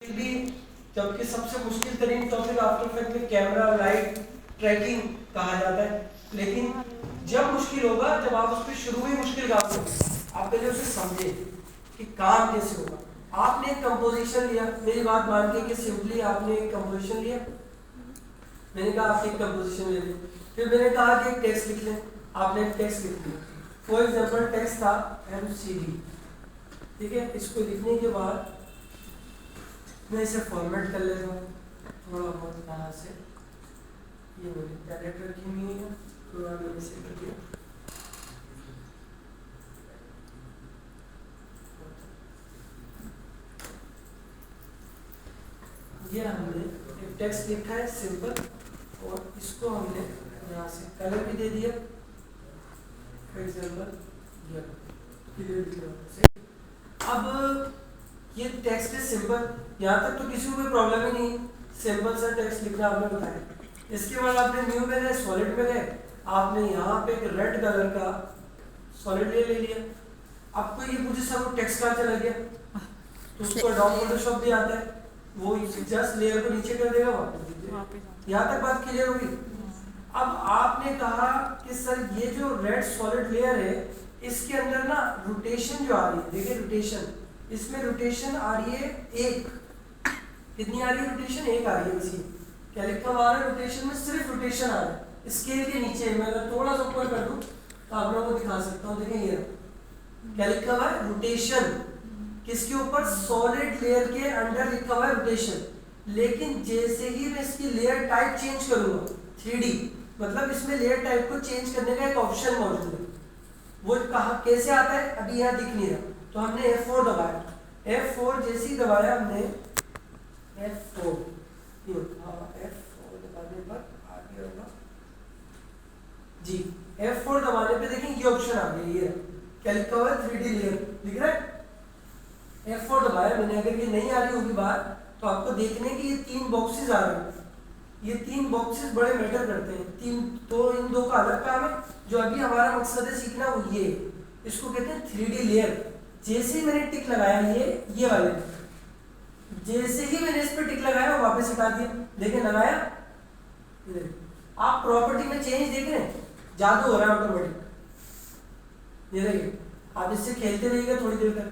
भी, जबकि सबसे मुश्किल तरीन टॉपिक आफ्टर इफेक्ट में कैमरा लाइट ट्रैकिंग कहा जाता है। लेकिन जब मुश्किल होगा जब आप उस पर शुरू में मुश्किल काम करेंगे, आप पहले उसे समझे कि काम कैसे होगा। आपने एक कंपोजिशन लिया, मेरी बात मान के कि सिंपली आपने एक कंपोजिशन लिया, मैंने कहा आपने एक कंपोजिशन ले ली, फिर मैंने कहा कि एक टेक्स्ट लिख लें, आपने एक टेक्स्ट लिख लिया। फॉर एग्जाम्पल टेक्स्ट था MCD, ठीक है। इसको लिखने के बाद मैं इसे फॉर्मेट कर लेता हूँ थोड़ा बहुत यहाँ से, ये बोली पैलेट रखी हुई है, थोड़ा मैंने इसे कर दिया। ये हमने एक टेक्स्ट लिखा है सिंपल, और इसको हमने यहाँ से कलर भी दे दिया, फॉर एग्जाम्पल अब ये टेक्स्ट है सिंपल, यहाँ तक तो किसी को कोई प्रॉब्लम ही नहीं, सिंपल सा टेक्स्ट लिखना आपने बताया। इसके बाद आपने न्यू में गए, सॉलिड में गए, आपने यहाँ पे एक रेड कलर का सॉलिड ले लिया। आपको ये पूछे सर वो टेक्स्ट कहाँ चला गया, तो उसको डाउन फोटोशॉप भी आता है, वो जस्ट लेयर को नीचे कर देगा, वापस। यहाँ तक बात क्लियर होगी। अब आपने कहा कि सर ये जो रेड सॉलिड लेयर है इसके अंदर ना रोटेशन जो आ रही है, देखिए रोटेशन, इसमें रोटेशन आ रही है एक, कितनी आ रही है रोटेशन, एक आ रही है। इसी क्या लिखा हुआ है रोटेशन में, सिर्फ रोटेशन आ रहा है स्केल के नीचे। मैं अगर थोड़ा सा ऊपर कर दूं तो आप लोगों को दिखा सकता हूँ, देखें ये क्या लिखा हुआ है रोटेशन, किसके ऊपर, सॉलिड लेयर के अंदर लिखा हुआ है रोटेशन। लेकिन जैसे ही मैं इसकी लेयर टाइप चेंज करूंगा 3D, मतलब इसमें लेयर टाइप को चेंज करने का एक ऑप्शन मौजूद है, वो कहा कैसे आता है अभी यहाँ दिख नहीं रहा, तो हमने F4 दबाया, F4 जैसे ही दबाया हमने F4, F4 दबाने पर आगे होगा जी, F4 दबाने पे देखें ये ऑप्शन आ गया, ये क्या लिखा हुआ है 3D लेयर दिख रहा है। F4 दबाया मैंने, अगर ये नहीं आ रही होगी बात तो आपको देखने की ये तीन बॉक्सेस आ रहे हैं, ये तीन बॉक्सेस बड़े मैटर करते हैं, तीन तो इन दो का अलग काम है, जो अभी हमारा मकसद है सीखना वो ये, इसको कहते हैं 3D लेयर। जैसे ही मैंने टिक लगाया ये वाले, जैसे ही मैंने इस पर टिक लगाया वो वापस हटा दिया, देखें लगाया, आप प्रॉपर्टी में चेंज देख रहे हैं, जादू हो रहा है ऑटोमेटिक, ये देखिए। आप इससे खेलते रहिएगा थोड़ी देर तक,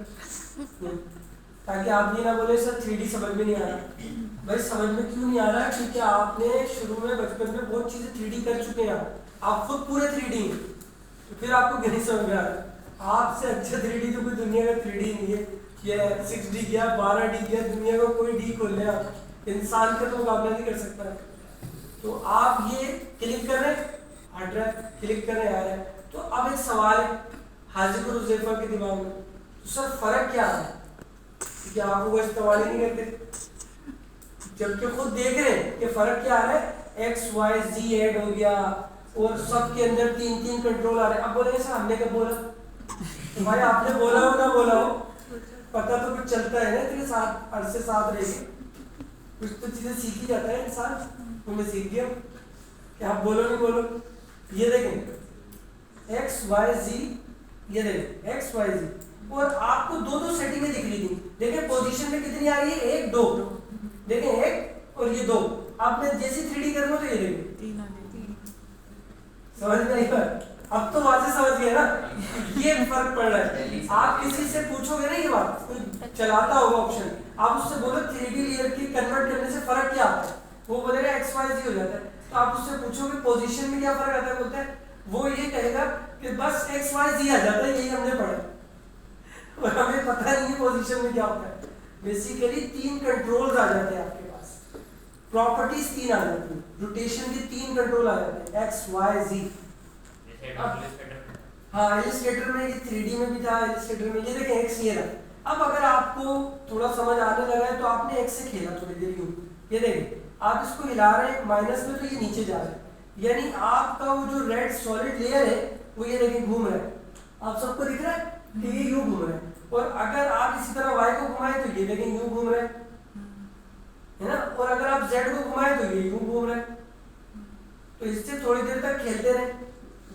ताकि आप ये ना बोले सर 3D समझ में नहीं आ रहा। भाई समझ में क्यों नहीं आ रहा, क्योंकि आपने शुरू में बचपन में बहुत चीजें 3D कर चुके हैं, आप खुद पूरे 3D हैं, तो फिर आपको नहीं समझ में आ रहा। आपसे अच्छा 3D तो कोई दुनिया का 3D नहीं है, ये 6D गया 12D गया, दुनिया का कोई डी खोल ले आप, इंसान का तो मुकाबला नहीं कर सकता। तो आप ये क्लिक कर रहे हट रहा है, क्लिक कर रहे आ रहा है। तो अब एक सवाल है हाजिर हुज़ैफा के दिमाग में, तो सर फर्क क्या है, क्या आप वो इस्तेमाल नहीं करते, जबकि खुद देख रहे हैं कि फर्क क्या आ रहा है, X Y Z ऐड हो गया और सबके अंदर तीन तीन कंट्रोल आ रहे हैं। अब बोलेंगे सर हमने कब बोला, तो भाई आपने बोला हो ना बोला हो, पता तो कुछ चलता है ना, तेरे साथ अरसे साथ रहेंगे, कुछ तो चीजें सीख ही जाता है इंसान, तो मैं सीख गया कि आप बोलो नहीं बोलो। ये देखें X Y Z, ये देखें X Y Z, और आपको दो सेटिंगें दिख रही थी, देखें पोजीशन में कितनी आ रही है, एक दो, देखें एक और ये दो। आपने जैसे 3D करना तो ये देखें समझ में नहीं पर, अब तो वाजे समझ गए ना, ये फर्क पड़ रहा है। आप किसी से पूछोगे ना ये बात, कोई चलाता होगा ऑप्शन, आप उससे बोलो 3D लेयर की कन्वर्ट करने से फर्क क्या आता है, वो बोलेगा XYZ हो जाता है। तो आप उससे पूछोगे पोजीशन में क्या फर्क आता है, बोलता है वो ये कहेगा कि बस XYZ आ जाता है, यही हमने पढ़ा, और हमें पता नहीं है पोजीशन में क्या होता है। बेसिकली तीन कंट्रोल्स आ जाते हैं आपके पास, प्रॉपर्टीज तीन आ जाती हैं, रोटेशन के तीन कंट्रोल आ जाते हैं X Y Z। हाँ इलिस्ट्रेटर में ये 3D में भी था, इलिस्ट्रेटर में ये देखें X ये रहा। अब अगर आपको थोड़ा समझ आने लगा है तो आपने X से खेला थोड़ी देर यूं, ये देखें आप इसको हिला रहे हैं माइनस में तो ये नीचे जा रहा है, यानी आपका वो जो रेड सॉलिड लेयर है वो ये देखें घूम रहा है, आप सबको दिख रहा है कि ये यूं घूम रहा है। और अगर आप इसी तरह Y को घुमाएं तो ये देखें यूं घूम रहा है ना, और अगर आप Z को घुमाएं तो ये यूं घूम रहा है। तो इससे थोड़ी देर तक खेलते रहे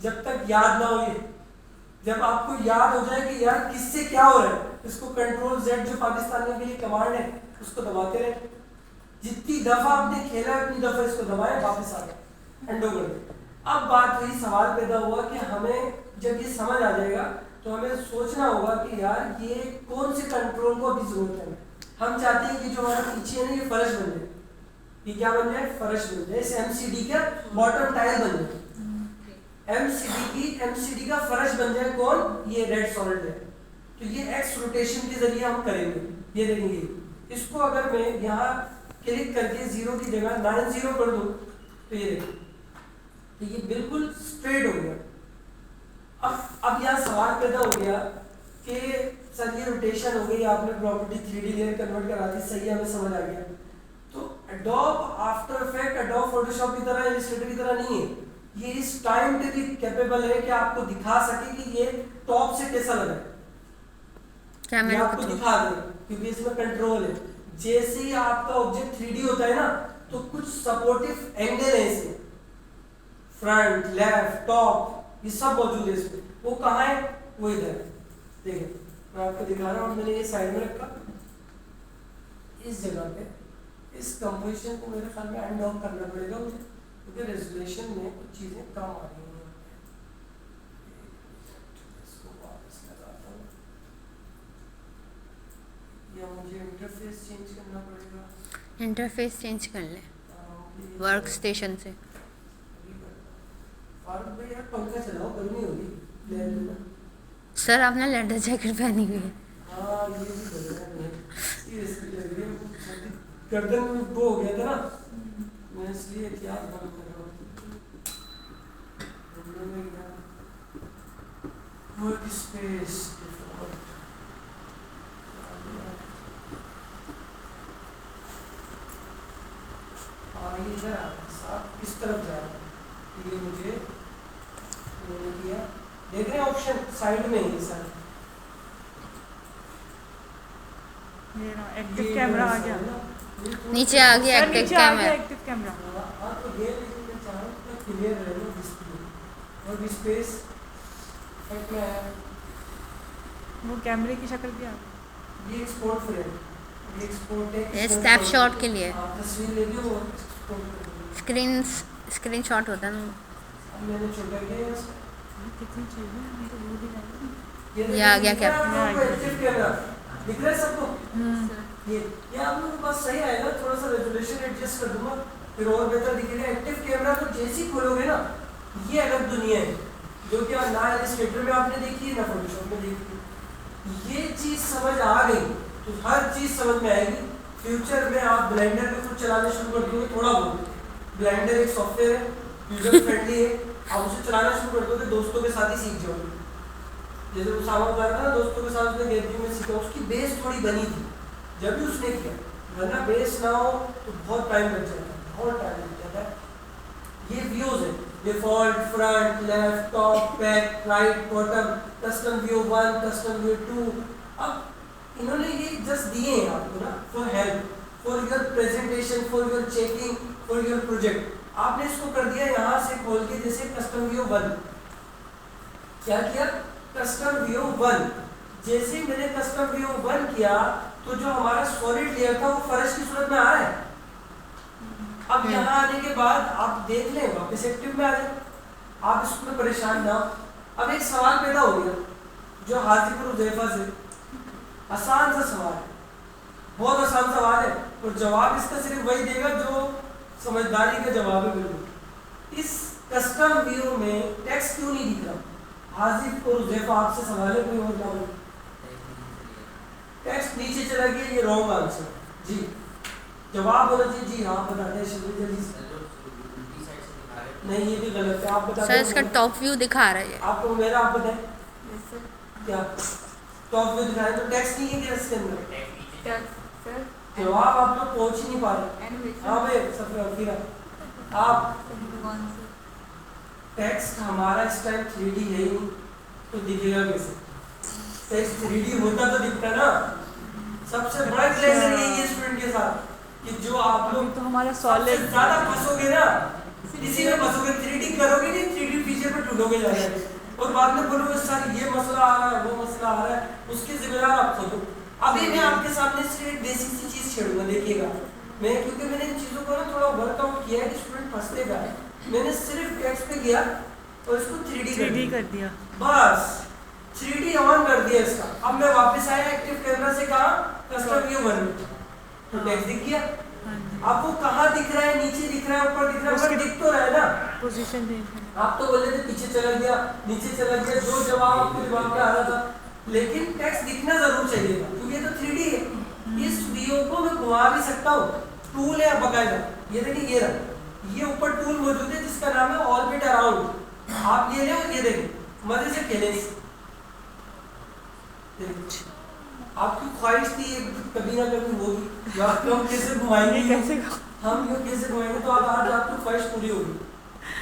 जब तक याद ना हो, ये जब आपको याद हो जाए कि यार किससे क्या हो रहा है, इसको कंट्रोल Z जो पाकिस्तानियों के लिए कमांड है उसको दबाते रहे, जितनी दफा आपने खेला उतनी दफा इसको दबाए, वापस आ गए, एंडो कर दे। अब बात हुई, सवाल पैदा हुआ कि हमें जब ये समझ आ जाएगा तो हमें सोचना होगा कि यार ये कौन से कंट्रोल को अभी जरूरत है। हम चाहते हैं कि जो हमारा पीछे है ना ये फर्श बन जाए, ये क्या बन जाए, फर्श बन जाए, इस एमसीडी का बॉटम टाइल बन जाए, एमसीडी का फर्श बन जाए, कौन, ये रेड सॉलिड है। तो ये एक्स रोटेशन के जरिए हम करेंगे, ये देखेंगे। इसको अगर मैं यहाँ क्लिक करके 0 की जगह 90 कर दूं तो ये देखो, तो ये बिल्कुल स्ट्रेट हो गया। अब यहाँ सवाल पैदा हो गया कि सर ये रोटेशन हो गई, आपने प्रॉपर्टी 3D लेयर कन्वर्ट करा दी, सही है, हमें समझ आ गया। तो adobe after effect, adobe Photoshop की तरह, इलस्ट्रेटर की तरह नहीं है, ये इस टाइम पे भी कैपेबल है कि आपको दिखा सके कि ये टॉप से कैसा लगा है, ये आपको दिखा दे, क्योंकि इसमें कंट्रोल है। जैसे ही आपका ऑब्जेक्ट 3D होता है ना, तो कुछ सपोर्टिव एंगल है इसमें, फ्रंट, लेफ्ट, टॉप, ये सब मौजूद है इसमें। वो कहाँ है, वो इधर है, देखिए मैं आपको दिखा रहा हूँ। मैंने ये साइड में रखा, इस जगह पे इस कंपोजिशन को मेरे ख्याल में एंड डाउन करना पड़ेगा मुझे, क्योंकि रेजोल्यूशन में कुछ चीज़ें कम आ रही हैं। इसको वापस लगाता हूँ, या मुझे इंटरफेस चेंज करना पड़ेगा। इंटरफेस चेंज कर ले वर्क स्टेशन से। यार पंखा चलाओ, गर्मी होगी। सर आपने लेदर जैकेट पहनी हुई है। हाँ ये भी सीरियसली लग रही है, गर्दन में वो हो गया था ना, मैं इसलिए एहतियात बंद कर रहा हूँ। वर्क स्पेस इधर इस तरफ जा रहा है, ये मुझे किया, देख रहे हैं ऑप्शन साइड में ही सर, ये ना एक्टिव कैमरा आ गया, नीचे आ गया एक्टिव कैमरा। Active camera. हाँ तो ये मैं चाह रहा हूँ क्लियर रहे ना डिस्प्ले, और स्पेस इफेक्ट में है, वो कैमरे की शक्ल क्या, ये एक्सपोर्ट फ्रेम, ये एक्सपोर्ट है, ये स्नैपशॉट के लिए तस्वीर ले लो और एक्सपोर्ट कर लो। स्क्रीनशॉट होता है ना, अब मैंने छोटा किया है इसको, कितनी चाहिए, हम तो वो भी ये आ गया क्या? एक्टिव कैमरा दिख रहा है सबको? ये आप लोगों के पास सही आएगा, थोड़ा सा रेजोल्यूशन एडजस्ट कर दूंगा फिर और बेहतर दिखेगा। एक्टिव कैमरा को जैसे ही खोलोगे ना, ये अलग दुनिया है जो कि ना इलस्ट्रेटर में आपने देखी है ना फोटोशॉप में देखी है। ये चीज समझ आ गई तो हर चीज समझ में आएगी। फ्यूचर में आप ब्लेंडर में कुछ चलाना शुरू कर दोगे, थोड़ा बहुत, ब्लेंडर एक सॉफ्टवेयर है, यूजर फ्रेंडली है, आप उसे चलाना शुरू कर दोगे, दोस्तों के साथ ही सीख जाओगे। जैसे वो सामान कर रहा था ना, दोस्तों के साथ उसने गैदरिंग में सीखा, उसकी बेस थोड़ी बनी थी जब भी उसने किया, वरना बेस ना हो तो बहुत टाइम लग जाता है, बहुत टाइम लग जाता है। ये व्यूज है, default, front, left, top, back, right, bottom, custom view 1, custom view 2। अब इन्होंने ये जस्ट दिए हैं आपको ना for help, for your presentation, for your checking, for your project. आपने इसको कर दिया यहाँ से खोल के, जैसे कस्टम व्यू 1, क्या किया, कस्टम व्यू 1। जैसे ही मैंने कस्टम व्यू 1 किया तो जो हमारा सॉलिड लेयर था वो फर्श की सूरत में आ रहा है। अब यहाँ आने के बाद आप देख लें, वापस एक्टिव में आ जाए, आप इसमें परेशान ना हो। अब एक सवाल पैदा हो गया जो हाजीपुर हुज़ैफा से, आसान सा सवाल है, बहुत आसान सवाल है, और जवाब इसका सिर्फ वही देगा जो समझदारी का जवाब है। बिल्कुल इस कस्टम व्यू में टेक्स्ट क्यों नहीं दिख रहा? हाजीपुर हुज़ैफा आपसे सवाल है, कोई और जवाब? टेक्स्ट नीचे चला गया, ये रॉन्ग आंसर जी। जवाब होना चाहिए जी हाँ, बताते हैं जल्दी से। नहीं ये भी गलत है, आप बताते सर इसका टॉप व्यू दिखा रहा है आपको मेरा, आप बताएं क्या टॉप व्यू दिखा रहा है, तो टेक्स्ट नहीं है क्या इसके अंदर? जवाब आप लोग पहुंच ही नहीं पा रहे। हाँ भाई सफर आप, टेक्स्ट हमारा इस टाइम 3D है ही नहीं, तो दिखेगा कैसे? टेक्स्ट 3D होता तो दिखता ना। सबसे बड़ा क्लेशर यही है स्टूडेंट के साथ कि जो आप लोग तो हमारा सॉलिड ज्यादा फंसोगे ना, इसी में फंसोगे, 3D करोगे नहीं, 3D फीचर पे टूटोगे जाएगा, और बाद में बोलोगे सर ये मसला आ रहा है, वो मसला आ रहा है, उसकी जिम्मेदार आप खुद हो। अभी मैं आपके सामने सिर्फ एक बेसिक सी चीज छेड़ूंगा, देखिएगा। मैं क्योंकि मैंने इन चीजों को ना थोड़ा वर्कआउट किया है कि स्टूडेंट फंसते का है। मैंने सिर्फ टेक्स्ट पे गया और इसको 3D कर दिया। बस 3D ऑन कर दिया इसका। अब मैं वापस आया एक्टिव कैमरा से, कहा कस्टम व्यू 1 में, तो टेक्स्ट दिख गया। हाँ जी। अब वो कहाँ दिख रहा है, नीचे दिख रहा है, ऊपर दिख रहा है, उसके- पर दिख तो रहा है ना। पोजीशन चेंज आप तो बोले थे पीछे चला गया, नीचे चला गया, जो जवाब आपके दिमाग में आ रहा था, लेकिन टेक्स्ट दिखना जरूर चाहिए क्योंकि ये तो 3D है। इस वीडियो को मैं घुमा भी सकता हूँ, टूल है बकायदा। ये देखिए, ये रहा, ये ऊपर टूल मौजूद है जिसका नाम है ऑर्बिट अराउंड। आप ये ले और ये देखिए, मजे से खेलें इससे। आपकी ख्वाहिश थी कभी ना कभी होगी, या हम कैसे घुमाएंगे, कैसे हम यूँ कैसे घुमाएंगे, तो आज आपकी ख्वाहिश पूरी होगी।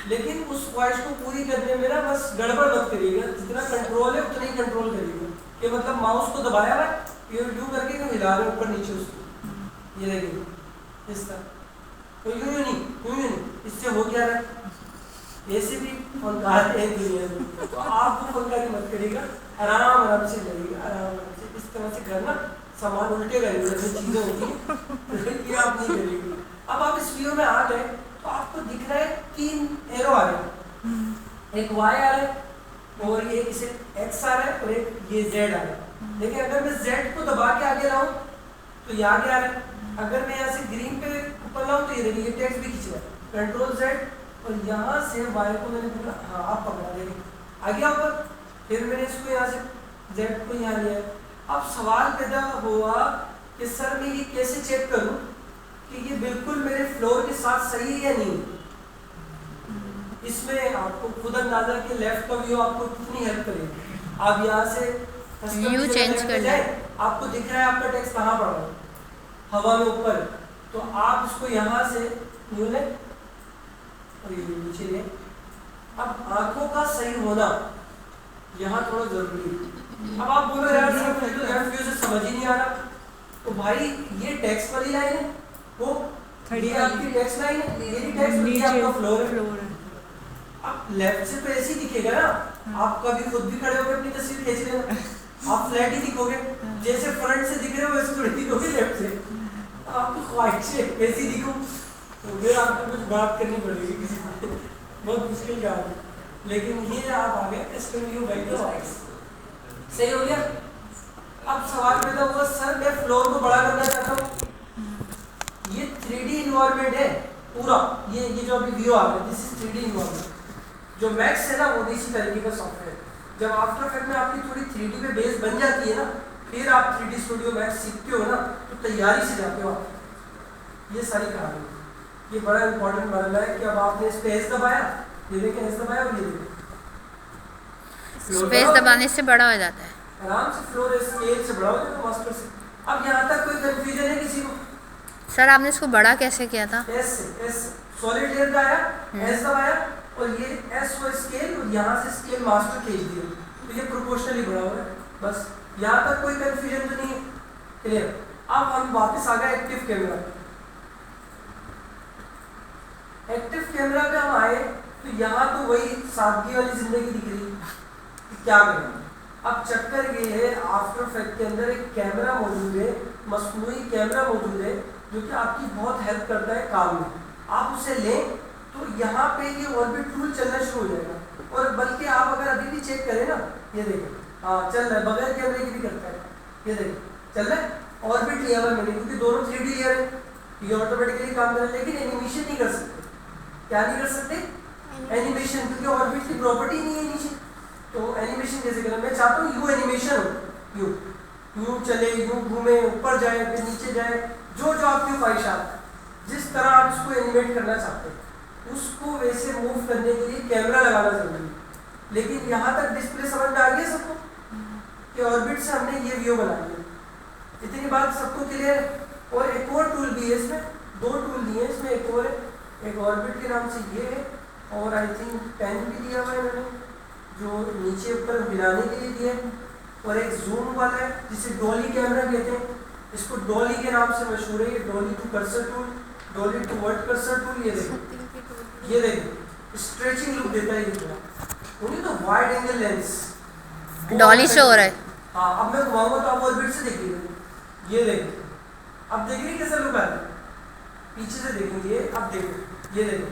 लेकिन उस ख्वाहिश को पूरी करने में ना बस गड़बड़ मत करिएगा, जितना कंट्रोल है उतना ही कंट्रोल करिएगा। कि मतलब माउस को दबाया हुआ है, ये यूँ करके क्यों हिला रहे ऊपर नीचे उसको, ये देखिए इस तरह, तो यूँ नहीं, इससे हो क्या रहा है, ऐसे भी फनकार है दुनिया में। तो आप वो फनकारी मत करिएगा, आराम से करिएगा, आराम से इस तरह से करना, सामान उल्टे करेंगे जैसे चीज़ें होती हैं, ये आप नहीं करिएगा। अब आप इस वीडियो में आ गए तो आपको दिख रहा है 3 एरो आ रहे हैं, एक Y आ रहा है और ये इसे X आ रहा है और एक ये Z आ रहा है। देखिए अगर मैं Z को दबा के आगे लाऊं तो ये आगे आ रहा है, अगर मैं यहाँ से ग्रीन पे ऊपर लाऊं तो ये देखिए ये टेक्स्ट भी खींच रहा है, कंट्रोल Z, और यहाँ से Y को मैंने बोला, हाँ आप पकड़ा, देखिए आ गया ऊपर, फिर मैंने इसको यहाँ से Z को यहाँ लिया। अब सवाल पैदा हुआ कि सर मैं ये कैसे चेक करूँ कि ये बिल्कुल मेरे फ्लोर के साथ सही है या नहीं। इसमें आपको खुद अंदाजा कि लेफ्ट का व्यू आपको कितनी हेल्प करेगी। आप यहाँ से व्यू चेंज कर जाए, आपको दिख रहा है आपका टेक्स्ट कहाँ पड़ रहा है, हवा में ऊपर, तो आप इसको यहाँ से न्यू लें और ये नीचे लें। अब आंखों का सही होना यहाँ थोड़ा जरूरी है। अब आप बोल रहे यार सर मुझे तो लेफ्ट व्यू से समझ ही नहीं आ रहा, तो भाई ये टेक्स्ट वाली लाइन है, वो ये आपकी टेक्स्ट लाइन है, ये टेक्स्ट नीचे आपका फ्लोर है। अब लेफ्ट से तो ऐसे ही दिखेगा ना, आप कभी खुद भी खड़े होकर अपनी तस्वीर खींच लेना, आप फ्लैट ही दिखोगे, जैसे फ्रंट से दिख रहे हो वैसे थोड़ी दिखोगे लेफ्ट से। आपकी ख्वाहिश है वैसी दिखो, तो फिर आपको कुछ बात करनी पड़ेगी किसी से, बहुत मुश्किल काम है। लेकिन ये आप आ गए SW by the X, सही हो गया। अब सवाल पैदा हुआ सर मैं फ्लोर को बड़ा करना चाहता हूँ, ये 3D इन्वायरमेंट है पूरा, ये जो अभी व्यू आ रहा है दिस इज 3D इन्वायरमेंट। जो मैक्स है ना वो भी इसी तरीके का सॉफ्टवेयर, जब आफ्टर इफेक्ट में आपकी थोड़ी 3D पे बेस बन जाती है ना, फिर आप 3D स्टूडियो मैक्स सीखते हो ना, तो तैयारी से जाते हो आप। ये सारी कहानी, ये बड़ा इंपॉर्टेंट मरला है कि अब आपने इस पे एस दबाया, ये देखें एस दबाया और ये देखें स्पेस दबाने से बड़ा हो जाता है, आराम से फ्लोर स्केल से बड़ा हो जाएगा मास्टर से। अब यहाँ तक कोई कंफ्यूजन है किसी को? सर आपने इसको बड़ा कैसे किया था? एस सॉलिड लेयर का आया, एस दबाया और ये एस वो स्केल और यहाँ से स्केल मास्टर खींच दिया, तो ये प्रोपोर्शनली बड़ा हो रहा है। बस यहाँ तक कोई कंफ्यूजन तो नहीं है, क्लियर। अब हम वापस आ गए एक्टिव कैमरा। एक्टिव कैमरा पे हम आए तो यहाँ तो वही सादगी वाली जिंदगी दिख रही है, क्या करें। अब चक्कर ये है आफ्टर इफेक्ट के अंदर एक कैमरा मौजूद है, मसनूई कैमरा मौजूद है जो कि आपकी बहुत हेल्प करता है काम में। आप उसे लें तो यहाँ पे ये ऑर्बिट टूल चलना शुरू हो जाएगा, और बल्कि आप अगर अभी भी चेक करें ना, ये देखें हाँ चल रहा है, बगैर कैमरे की भी करता है, ये देखें चल रहा है। ऑर्बिट लिया हुआ मैंने क्योंकि दोनों 3D लेयर है, ये ऑटोमेटिकली काम कर रहा है, लेकिन एनिमेशन नहीं कर सकते। क्या नहीं कर सकते? एनिमेशन, क्योंकि ऑर्बिट की प्रॉपर्टी नहीं है नीचे, तो एनिमेशन कैसे करें। मैं चाहता हूँ यू एनिमेशन हो, यूँ चले, यूँ घूमे, ऊपर जाए फिर नीचे जाए, जो आपकी ख्वाहिशात है, जिस तरह आप इसको एनिमेट करना चाहते हैं उसको वैसे मूव करने के लिए कैमरा लगाना जरूरी है। लेकिन यहाँ तक डिस्प्ले समझ में आ गई है सबको कि ऑर्बिट से हमने ये व्यू बना लिया, इतनी बात सबको क्लियर है। और एक और टूल भी है इसमें, 2 टूल दिए हैं इसमें, एक और है, एक ऑर्बिट के नाम से ये है, और आई थिंक पेन भी दिया हुआ है मैंने जो नीचे ऊपर हिलाने के लिए दिया है, और एक जूम वाला है जिसे डॉली कैमरा कहते हैं, इसको डॉली के नाम से मशहूर है। ये dolly to cursor tool, dolly to word cursor tool, ये देखो स्ट्रेचिंग लुक देता है ये पूरा, उन्हीं तो वाइड एंगल लेंस डॉली से हो रहा है। हाँ अब मैं घुमाऊंगा तो आप ऑर्बिट से देखिएगा, ये देखो, अब देख रही कैसा लुक आ रहा है, पीछे से देखेंगे, अब देखो ये देखो,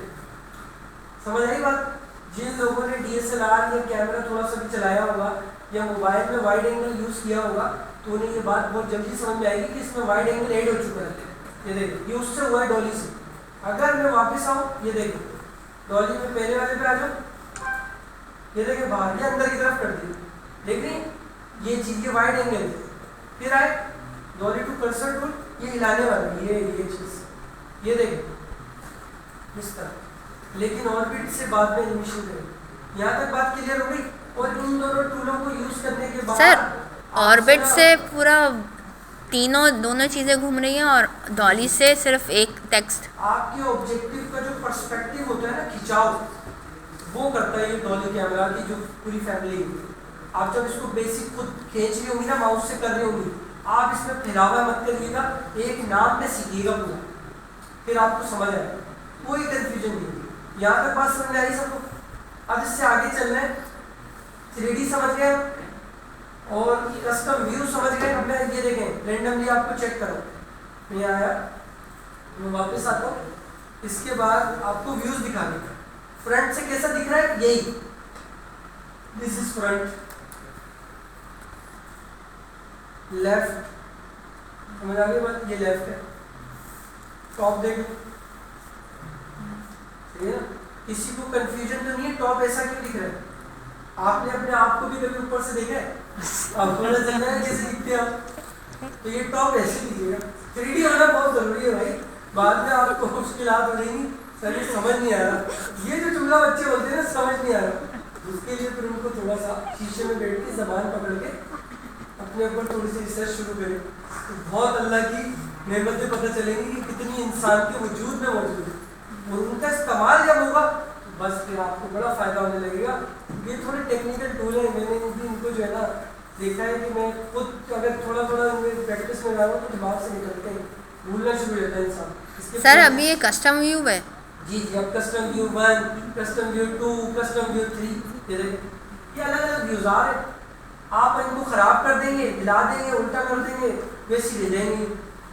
समझ आई बात। जिन लोगों ने DSLR या कैमरा थोड़ा सा भी चलाया होगा या मोबाइल में वाइड एंगल यूज़ किया होगा तो उन्हें ये बात बहुत जल्दी समझ में आएगी कि इसमें वाइड एंगल ऐड हो चुका है। ये देखो, ये उससे हुआ है डॉली से। अगर मैं वापस आऊँ, ये देखो डॉली में पहले वाले पे आ जाओ, ये देखिए बाहर या अंदर की तरफ कर दी, देख रही ये चीज़, ये वाइड एंगल है। फिर आए डॉली टू कर्सर टूल, ये हिलाने वाला, ये चीज़, ये देखो इस तरह। लेकिन ऑर्बिट से बाद में एनिमेशन करें। यहाँ तक बात क्लियर हो गई। और इन दोनों टूलों को यूज करने के बाद सर ऑर्बिट से पूरा दोनों चीज़ें घूम रही हैं और डॉली से सिर्फ एक टेक्स्ट। आपके ऑब्जेक्टिव का जो पर्सपेक्टिव होता है ना, खिंचाव, वो करता है ये डॉली कैमरा की जो पूरी फैमिली है। आप जब इसको बेसिक खुद खींच रही होंगी ना, माउस से कर रही होंगी, आप इसमें फैलावा मत करिएगा, एक नाम में सीखिएगा पूरा, फिर आपको समझ आएगा, कोई कंफ्यूजन नहीं होगी। यहाँ तक बात समझ आई सबको? अब इससे आगे चलना है। 3D समझ गए और कस्टम व्यू समझ गए। अब मैं ये देखें, रेंडमली आपको चेक करो, मैं आया, मैं वापस आता हूँ। इसके बाद आपको व्यूज दिखाने, फ्रंट से कैसा दिख रहा है, यही, दिस इज फ्रंट, लेफ्ट, समझ आ गई बात, ये लेफ्ट है। टॉप देखो, सही है ना? किसी को कंफ्यूजन तो नहीं है टॉप ऐसा क्यों दिख रहा है? आपने अपने आप को भी कभी ऊपर से देखा है? आपको पता चल रहा है कैसे दिखते हैं आप? तो ये टॉप ऐसे दिखेगा। 3D होना बहुत जरूरी है भाई, बाद में आपको मुश्किलात हो जाएंगी, सर ये समझ नहीं आ रहा, ये जो जुमला बच्चे बोलते हैं ना, समझ नहीं आ रहा, उसके लिए फिर उनको थोड़ा सा शीशे में बैठ के जबान पकड़ के अपने ऊपर थोड़ी सी रिसर्च शुरू करें, तो बहुत अल्लाह की नेमतें पता चलेंगी कि कितनी इंसान के वजूद में मौजूद है। और उनका इस्तेमाल जब होगा तो बस फिर आपको बड़ा फ़ायदा होने लगेगा। ये थोड़े टेक्निकल टूल है, मैंने भी इनको जो है ना देखा है कि मैं खुद अगर थोड़ा थोड़ा प्रैक्टिस में रहा हूँ तो दिमाग से निकलते हैं, भूलना शुरू हो जाता है इंसान। सर अभी ये कस्टम व्यू है। जी जी, अब custom view 1, custom view 2, custom view 3, ये अलग अलग व्यूज़ आ रहे हैं। आप इनको ख़राब कर देंगे, हिला देंगे, उल्टा कर देंगे, वैसे ले जाएंगे,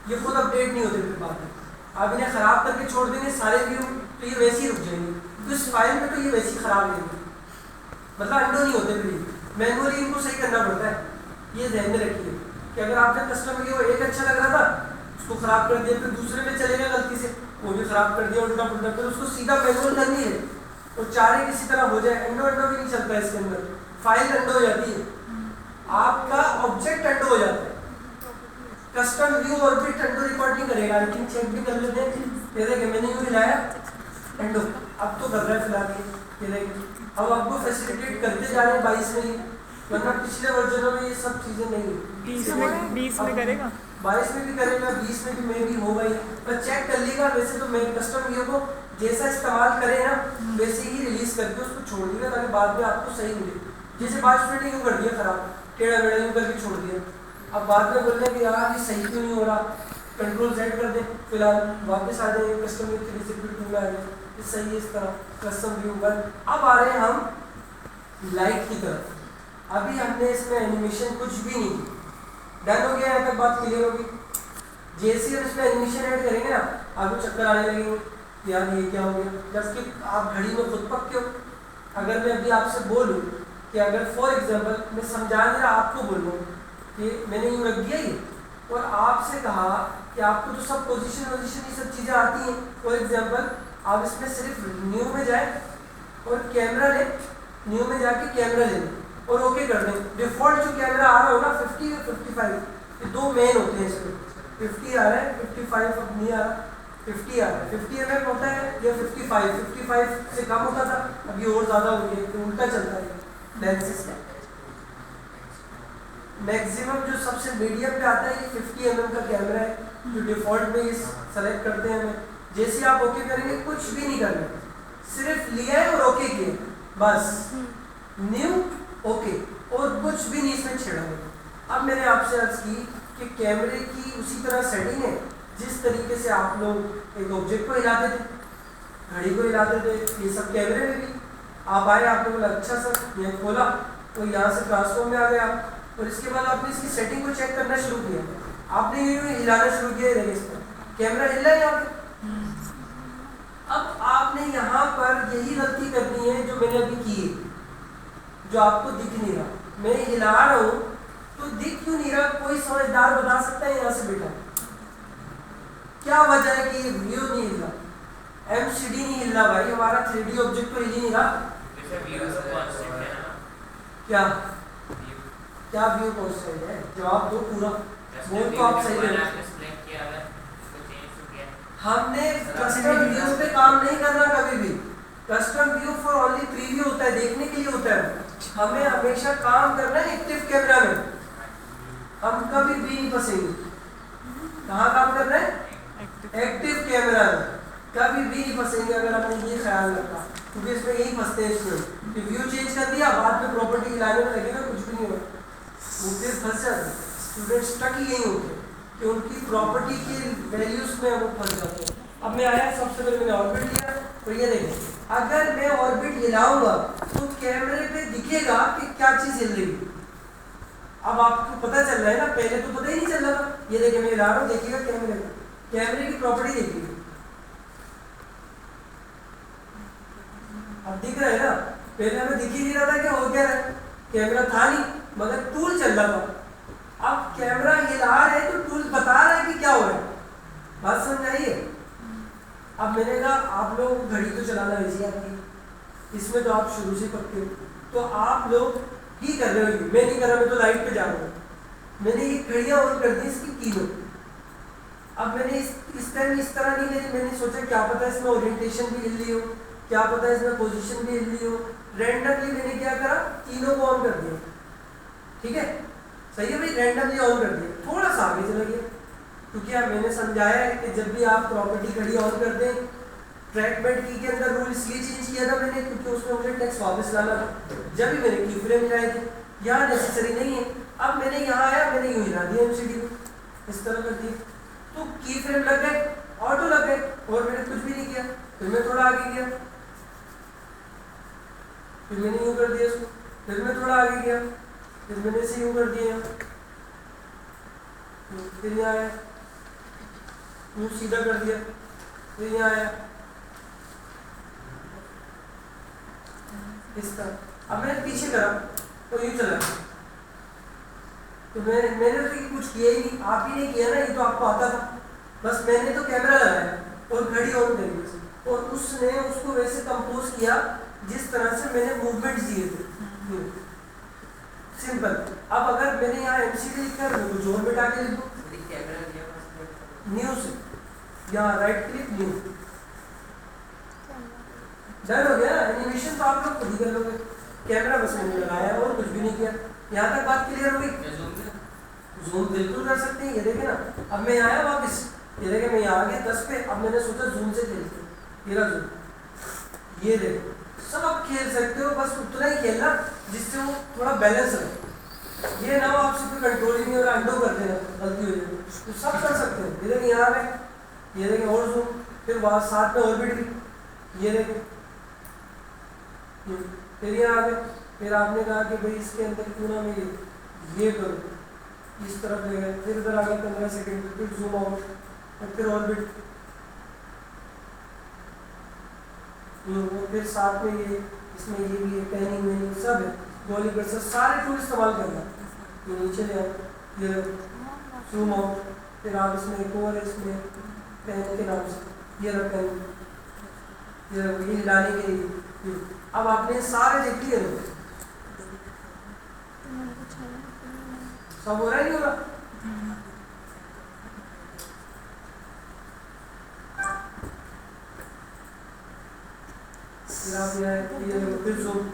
ये खुद अपडेट नहीं होते फिर बाद में। आप इन्हें ख़राब करके छोड़ देंगे सारे व्यू, तो ये वैसे ही रुक जाएंगे। तो इस फाइल में तो ये वैसे ही ख़राब रहेंगे, मतलब अंडो नहीं होते फिर, मैनुअली इनको सही करना पड़ता है। ये ध्यान में रखिए कि अगर आपने कस्टम व्यू एक अच्छा लग रहा था, उसको ख़राब कर दिया, फिर दूसरे में चलेगा गलती से, वो भी ख़राब कर दिया उल्टा पुल्टा, फिर उसको सीधा मैनुअल करनी है और चाहे किसी तरह हो जाए। अंडो भी नहीं चलता इसके अंदर, फाइल अंडो हो जाती है, आपका ऑब्जेक्ट अंडो हो जाता है। कस्टम व्यू ऑर्बिट अंडो रिकॉर्ड नहीं करेगा, लेकिन चेक भी कर लेते हैं। ये देखिए मैंने यूँ हिलाया अंडो, अब तो कर रहा है फिलहाल ये देखिए। अब आपको फैसिलिटेट करते जा रहे हैं 22 में ही, वरना पिछले वर्जनों में ये सब चीज़ें नहीं है। 20 में करेगा, 22 में भी करेगा, 20 में भी मे भी होगा ही, पर चेक कर लीजिएगा। वैसे तो मैं कस्टम व्यू को जैसा इस्तेमाल करें ना वैसे ही रिलीज करके उसको छोड़ दीजिएगा, ताकि बाद में आपको सही मिले। जैसे 5 मिनट यूँ कर दिया खराब, टेढ़ा मेढ़ा यूँ करके छोड़ दिया, अब बाद में बोल रहे हैं कि यार ये सही क्यों नहीं हो रहा, कंट्रोल Z कर दें, फिलहाल वापस आ जाए कस्टम व्यू 3 से फिर 2 में आ जाए, ये सही है इस तरह। कस्टम व्यू 1, अब आ रहे हैं हम लाइट की तरफ। अभी हमने इसमें एनिमेशन कुछ भी नहीं, डन हो गया, यहाँ तक बात क्लियर होगी। जैसे हम इसमें एनिमेशन ऐड करेंगे ना, आपको चक्कर आने लगेंगे, यार ये क्या हो गया, जबकि आप घड़ी में खुद पक्के हो। अगर मैं अभी आपसे बोलूँ कि अगर फॉर एग्जांपल मैं समझा नहीं रहा, आपको बोलूँ कि मैंने यूँ रख दिया ये, और आपसे कहा कि आपको तो सब पोजीशन ये सब चीज़ें आती हैं। फॉर एग्जांपल आप इसमें सिर्फ न्यू में जाए और कैमरा लें, न्यू में जाके कैमरा ले लें और ओके कर दें। डिफ़ॉल्ट जो कैमरा आ रहा हो ना 50 या 55, ये दो मेन होते हैं इसमें। 50 आ रहा है, 55 अब नहीं आ रहा, 50 आ रहा है। 50 mm होता है या 55 से कम होता था, अभी और ज़्यादा हो गया, तो उल्टा चलता है लेंसेज का। मैक्सिमम जो सबसे मीडियम पे आता है ये 50 mm का कैमरा है, जो डिफ़ॉल्ट में ये सेलेक्ट करते हैं हमें। जैसे आप ओके करेंगे, कुछ भी नहीं करना, सिर्फ लिया है और ओके किया, बस न्यू ओके, और कुछ भी नहीं इसमें छेड़ा होगा। अब मैंने आपसे अर्ज की कि कैमरे की उसी तरह सेटिंग है जिस तरीके से आप लोग एक ऑब्जेक्ट को हिलाते थे, घड़ी को हिलाते थे, ये सब कैमरे में भी। आप आए, आपने बोला अच्छा सर, यह खोला तो यहाँ से ट्रांसफॉर्म में आ गया, और इसके बाद आपने इसकी सेटिंग को चेक करना शुरू किया आपने ये हिलाना शुरू किया है, इस पर कैमरा हिल रहा है यहाँ पे। अब आपने यहाँ पर यही गलती करनी है जो मैंने अभी की है, जो आपको दिख नहीं रहा। मैं हिला रहा हूँ तो दिख क्यों नहीं रहा? कोई समझदार बता सकता है यहाँ से बेटा क्या वजह है कि ये व्यू नहीं हिल रहा? एमसीडी नहीं हिल रहा भाई, हमारा 3D ऑब्जेक्ट तो हिल ही नहीं रहा। क्या क्या व्यू कांस्टेंट है? जवाब दो पूरा। बोल तो आप सही है। हमने कस्टम व्यू पे काम नहीं करना कभी भी। Custom view for only preview होता है, देखने के लिए होता है। हमें हमेशा काम करना है एक्टिव कैमरा में, हम कभी भी नहीं फंसेंगे। कहाँ काम करना है? एक्टिव कैमरा में कभी भी नहीं फंसेंगे अगर हमने ये ख्याल रखा, क्योंकि इसमें यही फंसते हैं स्टूडेंट कि व्यू चेंज कर दिया, बाद में प्रॉपर्टी हिलाने में लगेगा, कुछ भी नहीं होगा, वो फिर फंस जाते हैं। स्टूडेंट स्टक ही यही होते हैं कि उनकी प्रॉपर्टी की वैल्यूज में वो फंस जाते हैं। अब मैं आया, सबसे पहले मैंने ऑर्बिट लिया, तो ये देखें अगर मैं ऑर्बिट हिलाऊंगा तो कैमरे पे दिखेगा कि क्या चीज हिल रही है। अब आपको पता चल रहा है ना, पहले तो पता ही नहीं चल रहा था। ये देखिए मैं हिला रहा हूँ, देखिएगा कैमरे की प्रॉपर्टी देखिए, अब दिख रहा है ना। पहले हमें दिख ही नहीं रहा था कि हो क्या रहा है, कैमरा था नहीं मगर टूल चल रहा था। अब कैमरा हिला रहा है तो टूल बता रहा है कि क्या हो रहा है, बात समझ आइए। अब मैंने कहा आप लोग घड़ी तो चलाना वैसी आती है, इसमें तो आप शुरू से पक्के हो, तो आप लोग ही कर रहे हो, मैं नहीं कर रहा, मैं तो लाइट पे जा रहा हूँ। मैंने ये घड़ियाँ ऑन कर दी इसकी तीनों। अब मैंने इस टाइम इस तरह नहीं करी, मैंने सोचा क्या पता इसमें ओरिएंटेशन भी हिल रही हो, क्या पता इसमें पोजीशन भी हिल रही हो। रैंडमली मैंने क्या करा, तीनों को ऑन कर दिया। ठीक है, सही है भाई, रैंडमली ऑन कर दिया, थोड़ा सा आगे चला गया, क्योंकि अब मैंने समझाया है कि जब भी आप प्रॉपर्टी घड़ी ऑन कर दें, ट्रैकपैड की के अंदर रूल इसलिए चेंज किया था मैंने क्योंकि उसमें मुझे टेक्स्ट वापस लाना था, जब भी मैंने की फ्रेम मिलाए थे। यहाँ नेसेसरी नहीं है। अब मैंने यहाँ आया, मैंने यूँ हिला दिया एमसीडी को, इस तरह कर दिया, तो की फ्रेम लग गए, ऑटो लग गए, और मैंने कुछ भी नहीं किया। फिर मैं थोड़ा आगे गया, फिर मैंने यूँ कर दिया इसको, फिर मैं थोड़ा आगे गया, फिर मैंने इसे यूँ कर दिया, फिर यहाँ आया, यूँ सीधा कर दिया, फिर यहाँ आया, इस तरह। अब मैंने पीछे करा तो यूँ चला, तो मैंने तो ये कुछ किया ही नहीं, आप ही ने किया ना, ये तो आपको आता था। बस मैंने तो कैमरा लगाया और घड़ी ऑन करी बस, और उसने उसको वैसे कंपोज किया जिस तरह से मैंने मूवमेंट दिए थे, सिंपल। अब अगर मैंने यहाँ एमसीडी लिखकर जोर बिठा के लिख दूँ, न्यू से यहाँ राइट क्लिक न्यू, डन हो गया। एनिमेशन तो आप लोग खुद ही कर लोगे, कैमरा बस मैंने लगाया और कुछ भी नहीं किया। यहाँ तक बात क्लियर हो गई? जूम बिल्कुल कर सकते हैं, ये देखे ना। अब मैं आया वापस, ये देखे मैं यहाँ आ गया 10 पे, अब मैंने सोचा जूम से खेलते हैं, ये रहा जूम, ये देखो सब खेल सकते हो, बस उतना ही खेलना जिससे वो थोड़ा बैलेंस रहे। ये ना हो आपसे कोई कंट्रोल ही नहीं हो रहा, अंडो कर देना गलती हो जाए, तो सब कर सकते हो। ये देखें यहाँ पे, ये देखें और जूम, फिर वहाँ साथ में ऑर्बिट भी, ये देखें, फिर यहाँ आ गए। फिर आपने कहा कि भाई इसके अंदर क्यों ना मैं ये करूँ, इस तरफ ले गए, फिर इधर आ गए 15 सेकेंड, फिर जूम आउट, और फिर ऑर्बिट, फिर साथ में ये इसमें ये भी है, पैनिंग वेनिंग सब है, डॉली कर्सर सारे टूल इस्तेमाल करना। ये नीचे ले आओ, ये जूम आउट, फिर आप इसमें एक और इसमें पेन के नाम से, ये रहा पेन, ये हिलाने के लिए। अब आपने सारे देख लिए, सब हो रहा है नहीं हो रहा? फिर आप ये फिर जूम,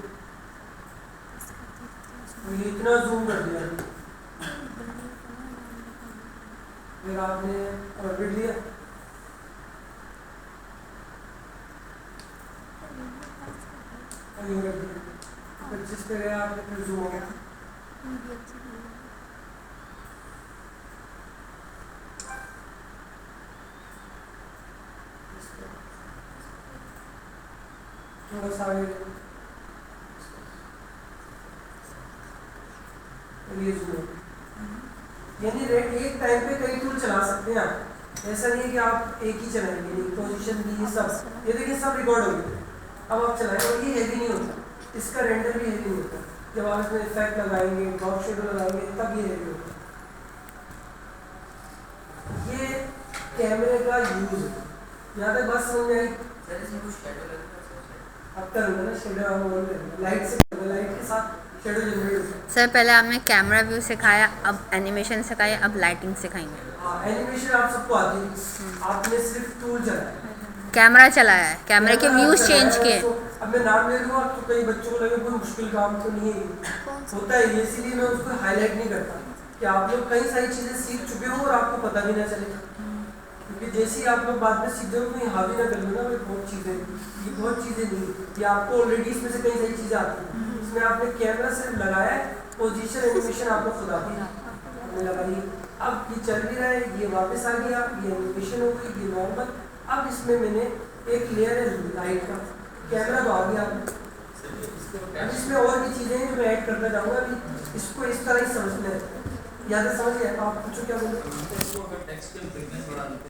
ये इतना जूम कर दिया, फिर आपने ऑर्बिट लिया, और ये रख दिया, फिर जिस पे गया आपने फिर जूम हो गया। थोड़ा सा आगे, और ये जूम, यानी एक टाइम पे कई टूल चला सकते हैं आप, ऐसा नहीं है कि आप एक ही चलाएंगे, नहीं पोजीशन भी ये सब, ये देखिए सब रिकॉर्ड हो गए। अब आप चलाएंगे और ये हैवी नहीं होता, इसका रेंडर भी हैवी नहीं होता। जब आप इसमें इफेक्ट लगाएंगे, ड्रॉप शेडो लगाएंगे, तब ये हैवी होता है। ये कैमरे का यूज है, यहाँ तक बात समझ में आई? सर इसमें कुछ शेडो लगता है? अब करूँगा ना शेडो, हम लाइट से करूँगा, लाइट के साथ शेडो जनरेट होता है। सर पहले आपने कैमरा व्यू सिखाया, अब एनिमेशन सिखाया, अब लाइटिंग सिखाएंगे। हाँ, एनिमेशन आप सबको आती है, आपने सिर्फ टूल चलाया, कैमरा चलाया है, कैमरे के व्यूज चेंज किए। तो अब मैं नाम ले लूँगा तो कई बच्चों को लगे कोई मुश्किल काम तो नहीं है, होता है ये, इसीलिए मैं उसको हाईलाइट नहीं करता कि आप लोग कई सारी चीज़ें सीख चुके हो और आपको पता भी ना चले, क्योंकि जैसे ही आप लोग बाद में सीख जाओ तो यहाँ भी ना कर लो ना भाई बहुत चीज़ें, ये बहुत चीज़ें नहीं, ये आपको ऑलरेडी इसमें से कई सारी चीज़ें आती हैं। इसमें आपने कैमरा सिर्फ लगाया है, पोजीशन एनिमेशन आपको खुद आती है लगाई। अब ये चल भी रहा है, ये वापस आ गया, ये एनिमेशन हो गई, ये नॉर्मल। अब इसमें मैंने एक लेयर है लाइट का, कैमरा तो आ गया। अब इसमें और भी चीज़ें हैं जो मैं ऐड करना चाहूँगा, अभी इसको इस तरह ही समझना है। या तो समझ गए आप, पूछो क्या बोल रहे हैं?